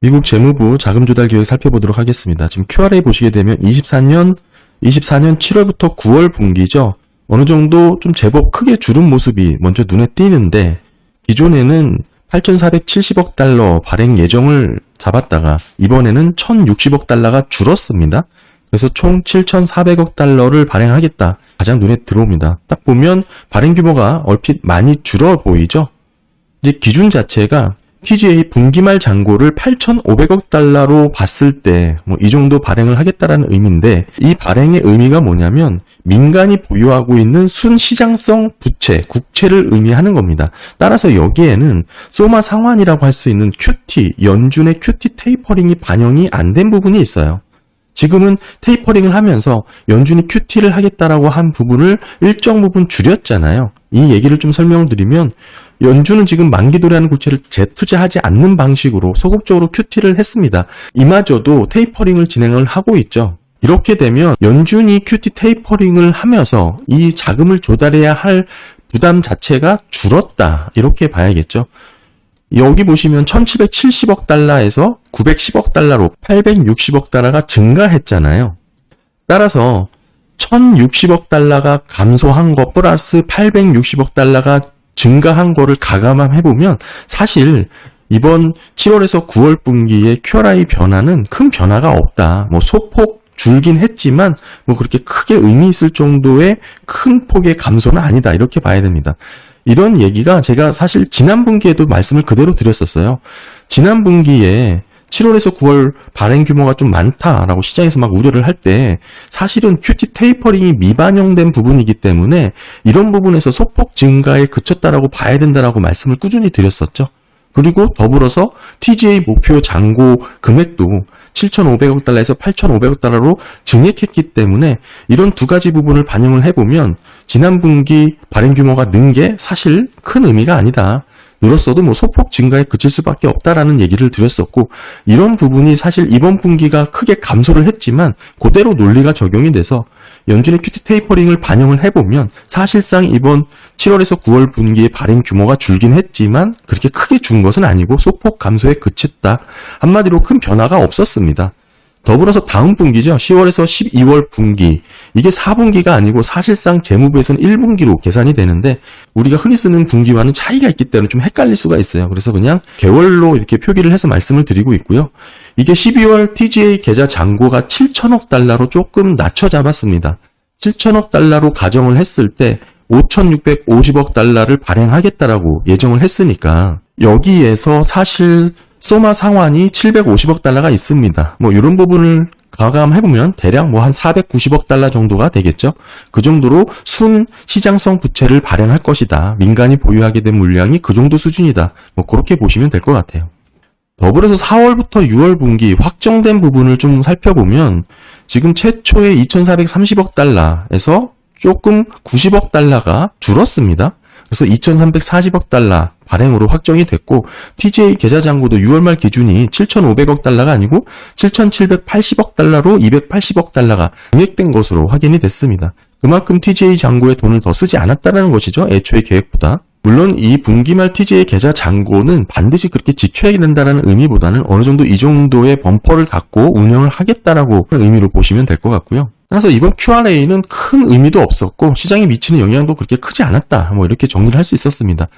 미국 재무부 자금조달 계획 살펴보도록 하겠습니다. 지금 QRA 보시게 되면 24년 7월부터 9월 분기죠. 어느 정도 좀 제법 크게 줄은 모습이 먼저 눈에 띄는데, 기존에는 8,470억 달러 발행 예정을 잡았다가 이번에는 1,060억 달러가 줄었습니다. 그래서 총 7,400억 달러를 발행하겠다. 가장 눈에 들어옵니다. 딱 보면 발행 규모가 얼핏 많이 줄어 보이죠? 이제 기준 자체가 TGA 분기말 잔고를 8,500억 달러로 봤을 때 이 정도 발행을 하겠다라는 의미인데, 이 발행의 의미가 뭐냐면 민간이 보유하고 있는 순시장성 부채, 국채를 의미하는 겁니다. 따라서 여기에는 소마 상환이라고 할 수 있는 QT, 연준의 QT 테이퍼링이 반영이 안 된 부분이 있어요. 지금은 테이퍼링을 하면서 연준이 QT를 하겠다라고 한 부분을 일정 부분 줄였잖아요. 이 얘기를 좀 설명드리면, 연준은 지금 만기도래하는 국채를 재투자하지 않는 방식으로 소극적으로 QT를 했습니다. 이마저도 테이퍼링을 진행을 하고 있죠. 이렇게 되면 연준이 QT 테이퍼링을 하면서 이 자금을 조달해야 할 부담 자체가 줄었다, 이렇게 봐야겠죠. 여기 보시면 1770억 달러에서 910억 달러로 860억 달러가 증가했잖아요. 따라서 1060억 달러가 감소한 거 플러스 860억 달러가 증가한 거를 가감해보면 사실 이번 7월에서 9월 분기의 QRI 변화는 큰 변화가 없다. 소폭 줄긴 했지만 그렇게 크게 의미 있을 정도의 큰 폭의 감소는 아니다, 이렇게 봐야 됩니다. 이런 얘기가 제가 사실 지난 분기에도 말씀을 그대로 드렸었어요. 지난 분기에 7월에서 9월 발행 규모가 좀 많다라고 시장에서 막 우려를 할 때 사실은 QT 테이퍼링이 미반영된 부분이기 때문에 이런 부분에서 소폭 증가에 그쳤다라고 봐야 된다라고 말씀을 꾸준히 드렸었죠. 그리고 더불어서 TGA 목표 잔고 금액도 7,500억 달러에서 8,500억 달러로 증액했기 때문에 이런 두 가지 부분을 반영을 해보면 지난 분기 발행 규모가 는 게 사실 큰 의미가 아니다. 늘었어도 소폭 증가에 그칠 수밖에 없다라는 얘기를 드렸었고, 이런 부분이 사실 이번 분기가 크게 감소를 했지만 그대로 논리가 적용이 돼서 연준의 QT 테이퍼링을 반영을 해보면 사실상 이번 7월에서 9월 분기의 발행 규모가 줄긴 했지만 그렇게 크게 준 것은 아니고 소폭 감소에 그쳤다. 한마디로 큰 변화가 없었습니다. 더불어서 다음 분기죠. 10월에서 12월 분기. 이게 4분기가 아니고 사실상 재무부에서는 1분기로 계산이 되는데, 우리가 흔히 쓰는 분기와는 차이가 있기 때문에 좀 헷갈릴 수가 있어요. 그래서 그냥 개월로 이렇게 표기를 해서 말씀을 드리고 있고요. 이게 12월 TGA 계좌 잔고가 7천억 달러로 조금 낮춰 잡았습니다. 7천억 달러로 가정을 했을 때 5,650억 달러를 발행하겠다라고 예정을 했으니까 여기에서 사실 소마 상환이 750억 달러가 있습니다. 이런 부분을 가감해보면 대략 한 490억 달러 정도가 되겠죠. 그 정도로 순 시장성 부채를 발행할 것이다. 민간이 보유하게 된 물량이 그 정도 수준이다. 그렇게 보시면 될 것 같아요. 더불어서 4월부터 6월 분기 확정된 부분을 좀 살펴보면 지금 최초의 2,430억 달러에서 조금 90억 달러가 줄었습니다. 그래서 2,340억 달러 발행으로 확정이 됐고, TGA 계좌 잔고도 6월 말 기준이 7,500억 달러가 아니고 7,780억 달러로 280억 달러가 증액된 것으로 확인이 됐습니다. 그만큼 TGA 잔고에 돈을 더 쓰지 않았다는 것이죠. 애초의 계획보다. 물론 이 분기말 TGA 계좌 잔고는 반드시 그렇게 지켜야 된다는 의미보다는 어느 정도 이 정도의 범퍼를 갖고 운영을 하겠다라고 의미로 보시면 될 것 같고요. 따라서 이번 QRA는 큰 의미도 없었고 시장에 미치는 영향도 그렇게 크지 않았다. 이렇게 정리를 할 수 있었습니다.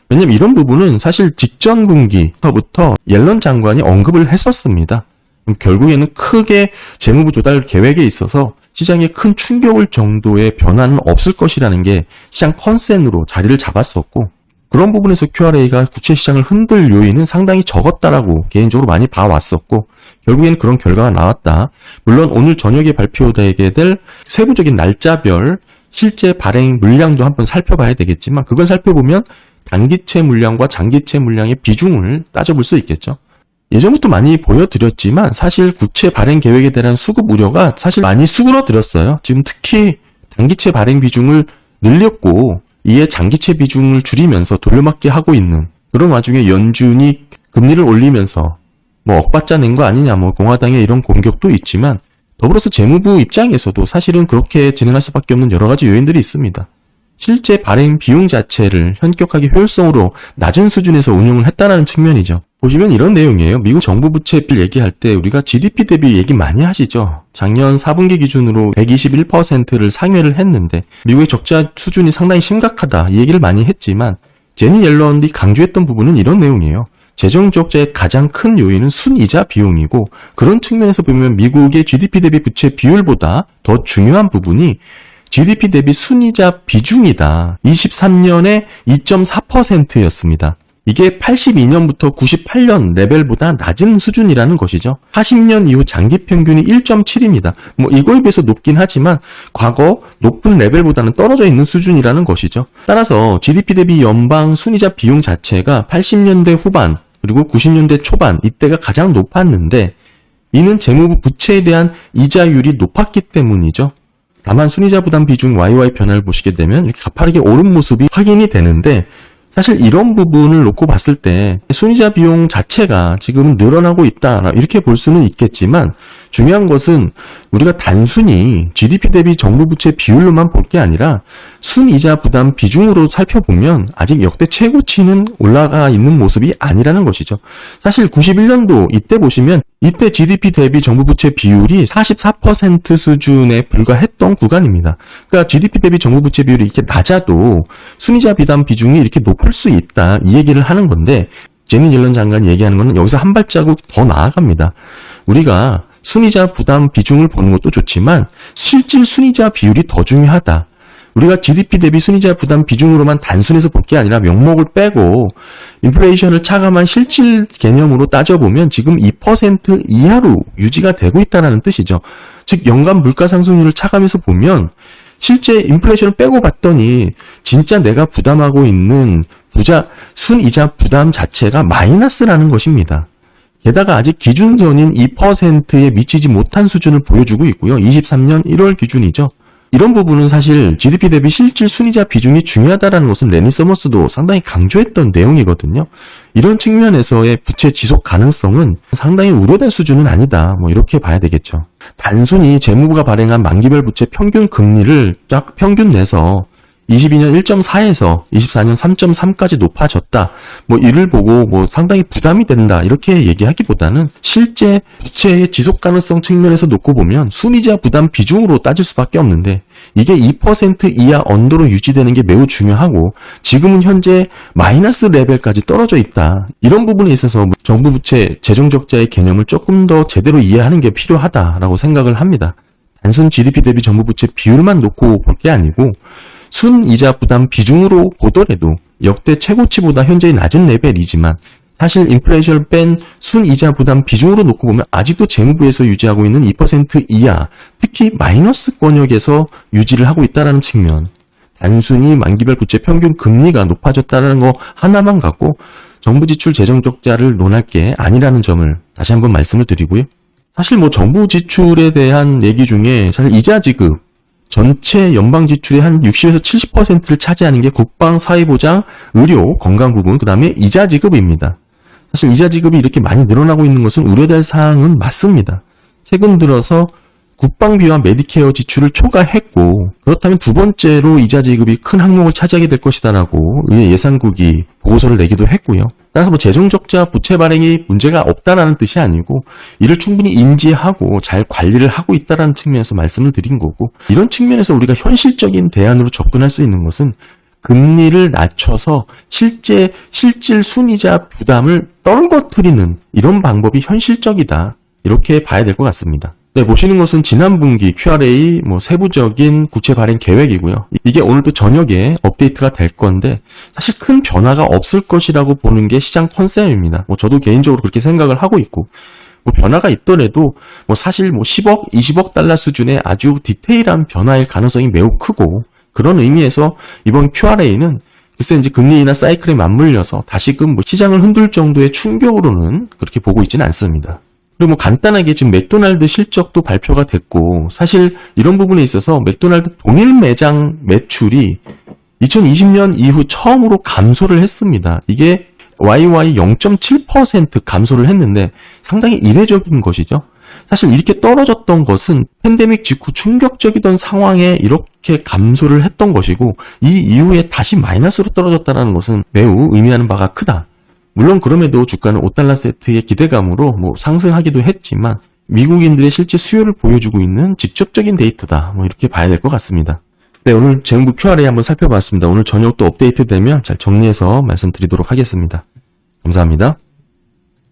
왜냐면 이런 부분은 사실 직전 분기부터 옐런 장관이 언급을 했었습니다. 결국에는 크게 재무부 조달 계획에 있어서 시장에 큰 충격을 정도의 변화는 없을 것이라는 게 시장 컨센으로 자리를 잡았었고, 그런 부분에서 QRA가 국채 시장을 흔들 요인은 상당히 적었다라고 개인적으로 많이 봐왔었고, 결국엔 그런 결과가 나왔다. 물론 오늘 저녁에 발표되게 될 세부적인 날짜별 실제 발행 물량도 한번 살펴봐야 되겠지만, 그걸 살펴보면 단기채 물량과 장기채 물량의 비중을 따져볼 수 있겠죠. 예전부터 많이 보여드렸지만 사실 국채 발행 계획에 대한 수급 우려가 사실 많이 수그러들었어요. 지금 특히 단기채 발행 비중을 늘렸고 이에 장기채 비중을 줄이면서 돌려막기 하고 있는 그런 와중에 연준이 금리를 올리면서 억받자 낸 거 아니냐, 공화당의 이런 공격도 있지만, 더불어서 재무부 입장에서도 사실은 그렇게 진행할 수밖에 없는 여러 가지 요인들이 있습니다. 실제 발행 비용 자체를 현격하게 효율성으로 낮은 수준에서 운용을 했다는 측면이죠. 보시면 이런 내용이에요. 미국 정부 부채비율 얘기할 때 우리가 GDP 대비 얘기 많이 하시죠. 작년 4분기 기준으로 121%를 상회를 했는데 미국의 적자 수준이 상당히 심각하다 이 얘기를 많이 했지만 제니 옐런이 강조했던 부분은 이런 내용이에요. 재정 적자의 가장 큰 요인은 순이자 비용이고 그런 측면에서 보면 미국의 GDP 대비 부채 비율보다 더 중요한 부분이 GDP 대비 순이자 비중이다. 23년에 2.4%였습니다. 이게 82년부터 98년 레벨보다 낮은 수준이라는 것이죠. 40년 이후 장기 평균이 1.7입니다. 이거에 비해서 높긴 하지만 과거 높은 레벨보다는 떨어져 있는 수준이라는 것이죠. 따라서 GDP 대비 연방 순이자 비용 자체가 80년대 후반 그리고 90년대 초반 이때가 가장 높았는데 이는 재무부 부채에 대한 이자율이 높았기 때문이죠. 다만 순이자 부담 비중 YY 변화를 보시게 되면 이렇게 가파르게 오른 모습이 확인이 되는데 사실 이런 부분을 놓고 봤을 때 순이자 비용 자체가 지금은 늘어나고 있다 이렇게 볼 수는 있겠지만 중요한 것은 우리가 단순히 GDP 대비 정부 부채 비율로만 볼 게 아니라 순이자 부담 비중으로 살펴보면 아직 역대 최고치는 올라가 있는 모습이 아니라는 것이죠. 사실 91년도 이때 보시면 이때 GDP 대비 정부 부채 비율이 44% 수준에 불과했던 구간입니다. 그러니까 GDP 대비 정부 부채 비율이 이렇게 낮아도 순이자 부담 비중이 이렇게 높을 수 있다 이 얘기를 하는 건데 제니 옐런 장관이 얘기하는 것은 여기서 한 발자국 더 나아갑니다. 우리가 순이자 부담 비중을 보는 것도 좋지만 실질 순이자 비율이 더 중요하다. 우리가 GDP 대비 순이자 부담 비중으로만 단순해서 볼 게 아니라 명목을 빼고 인플레이션을 차감한 실질 개념으로 따져보면 지금 2% 이하로 유지가 되고 있다는 뜻이죠. 즉 연간 물가 상승률을 차감해서 보면 실제 인플레이션을 빼고 봤더니 진짜 내가 부담하고 있는 순이자 부담 자체가 마이너스라는 것입니다. 게다가 아직 기준선인 2%에 미치지 못한 수준을 보여주고 있고요. 23년 1월 기준이죠. 이런 부분은 사실 GDP 대비 실질 순이자 비중이 중요하다는 것은 레니 서머스도 상당히 강조했던 내용이거든요. 이런 측면에서의 부채 지속 가능성은 상당히 우려될 수준은 아니다. 이렇게 봐야 되겠죠. 단순히 재무부가 발행한 만기별 부채 평균 금리를 쫙 평균 내서 22년 1.4에서 24년 3.3까지 높아졌다. 이를 보고 상당히 부담이 된다. 이렇게 얘기하기보다는 실제 부채의 지속 가능성 측면에서 놓고 보면 순이자 부담 비중으로 따질 수밖에 없는데 이게 2% 이하 언더로 유지되는 게 매우 중요하고 지금은 현재 마이너스 레벨까지 떨어져 있다. 이런 부분에 있어서 정부 부채 재정 적자의 개념을 조금 더 제대로 이해하는 게 필요하다라고 생각을 합니다. 단순 GDP 대비 정부 부채 비율만 놓고 볼 게 아니고 순이자 부담 비중으로 보더라도 역대 최고치보다 현저히 낮은 레벨이지만 사실 인플레이션을 뺀 순이자 부담 비중으로 놓고 보면 아직도 재무부에서 유지하고 있는 2% 이하, 특히 마이너스 권역에서 유지를 하고 있다는 측면. 단순히 만기별 부채 평균 금리가 높아졌다는 거 하나만 갖고 정부 지출 재정 적자를 논할 게 아니라는 점을 다시 한번 말씀을 드리고요. 사실 정부 지출에 대한 얘기 중에 사실 이자 지급 전체 연방 지출의 한 60에서 70%를 차지하는 게 국방, 사회보장, 의료, 건강 부분, 그 다음에 이자 지급입니다. 사실 이자 지급이 이렇게 많이 늘어나고 있는 것은 우려될 사항은 맞습니다. 최근 들어서 국방비와 메디케어 지출을 초과했고 그렇다면 두 번째로 이자 지급이 큰 항목을 차지하게 될 것이다라고 의회 예산국이 보고서를 내기도 했고요. 따라서 재정 적자 부채 발행이 문제가 없다라는 뜻이 아니고 이를 충분히 인지하고 잘 관리를 하고 있다라는 측면에서 말씀을 드린 거고 이런 측면에서 우리가 현실적인 대안으로 접근할 수 있는 것은 금리를 낮춰서 실질 순이자 부담을 떨궈뜨리는 이런 방법이 현실적이다. 이렇게 봐야 될 것 같습니다. 네, 보시는 것은 지난 분기 QRA 세부적인 구체 발행 계획이고요. 이게 오늘도 저녁에 업데이트가 될 건데 사실 큰 변화가 없을 것이라고 보는 게 시장 컨센입니다. 저도 개인적으로 그렇게 생각을 하고 있고 변화가 있더라도 사실 10억, 20억 달러 수준의 아주 디테일한 변화일 가능성이 매우 크고 그런 의미에서 이번 QRA는 글쎄 이제 금리나 사이클에 맞물려서 다시금 시장을 흔들 정도의 충격으로는 그렇게 보고 있지는 않습니다. 그리고 간단하게 지금 맥도날드 실적도 발표가 됐고 사실 이런 부분에 있어서 맥도날드 동일 매장 매출이 2020년 이후 처음으로 감소를 했습니다. 이게 YY 0.7% 감소를 했는데 상당히 이례적인 것이죠. 사실 이렇게 떨어졌던 것은 팬데믹 직후 충격적이던 상황에 이렇게 감소를 했던 것이고 이 이후에 다시 마이너스로 떨어졌다는 것은 매우 의미하는 바가 크다. 물론 그럼에도 주가는 5달러 세트의 기대감으로 뭐 상승하기도 했지만 미국인들의 실제 수요를 보여주고 있는 직접적인 데이터다. 뭐 이렇게 봐야 될 것 같습니다. 네, 오늘 재무부 QRA 한번 살펴봤습니다. 오늘 저녁 또 업데이트 되면 잘 정리해서 말씀드리도록 하겠습니다. 감사합니다.